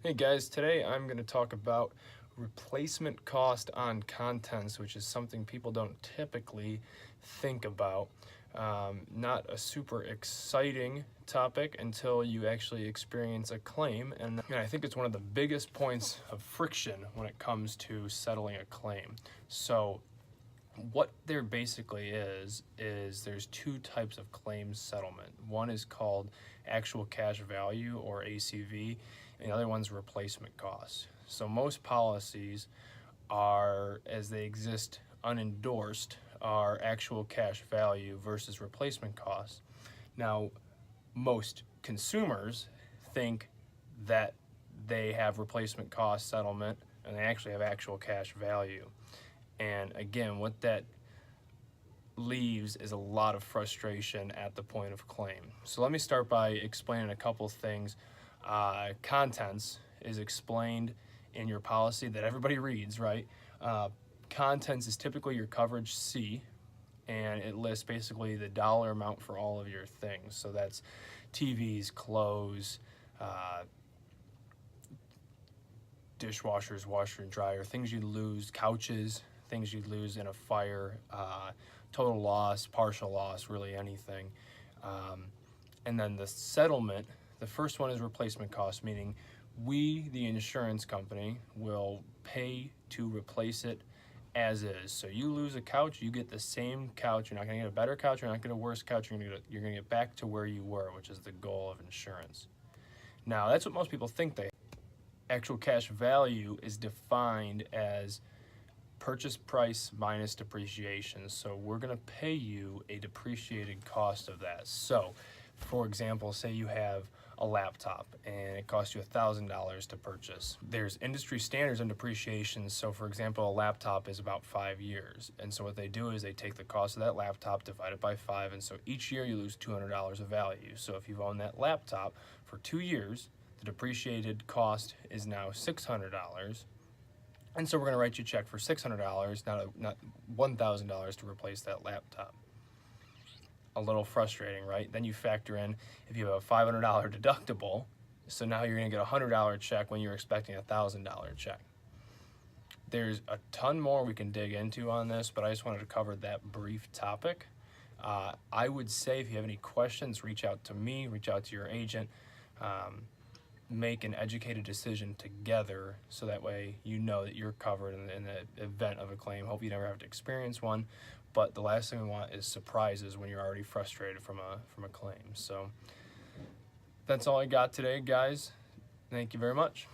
Hey guys, today I'm going to talk about replacement cost on contents, which is something people don't typically think about. Not a super exciting topic until you actually experience a claim, and I think it's one of the biggest points of friction when it comes to settling a claim. So what there basically is there's two types of claims settlement. One is called actual cash value, or ACV, and the other one's replacement cost. So most policies are, as they exist unendorsed, are actual cash value versus replacement cost. Now, most consumers think that they have replacement cost settlement and they actually have actual cash value. And again, what that leaves is a lot of frustration at the point of claim. So let me start by explaining a couple things. Contents is explained in your policy that everybody reads, right? Contents is typically your coverage C, and it lists basically the dollar amount for all of your things. So that's TVs, clothes, dishwashers, washer and dryer, things you lose, couches, things you'd lose in a fire, total loss, partial loss, really anything. And then the settlement, the first one is replacement cost, meaning we, the insurance company, will pay to replace it as is. So you lose a couch, you get the same couch. You're not going to get a better couch, you're not going to get a worse couch, you're going to get back to where you were, which is the goal of insurance. Now, that's what most people think they have. Actual cash value is defined as purchase price minus depreciation. So we're going to pay you a depreciated cost of that. So, for example, say you have a laptop and it costs you $1,000 to purchase. There's industry standards on depreciation. So, for example, a laptop is about 5 years. And so what they do is they take the cost of that laptop, divide it by 5, and so each year you lose $200 of value. So if you've owned that laptop for 2 years, the depreciated cost is now $600. And so we're going to write you a check for $600, not $1,000 to replace that laptop. A little frustrating, right? Then you factor in if you have a $500 deductible, so now you're going to get a $100 check when you're expecting a $1,000 check. There's a ton more we can dig into on this, but I just wanted to cover that brief topic. I would say if you have any questions, reach out to me, reach out to your agent. Make an educated decision together so that way you know that you're covered in the event of a claim. Hope you never have to experience one, but the last thing we want is surprises when you're already frustrated from a claim. So that's all I got today, guys. Thank you very much.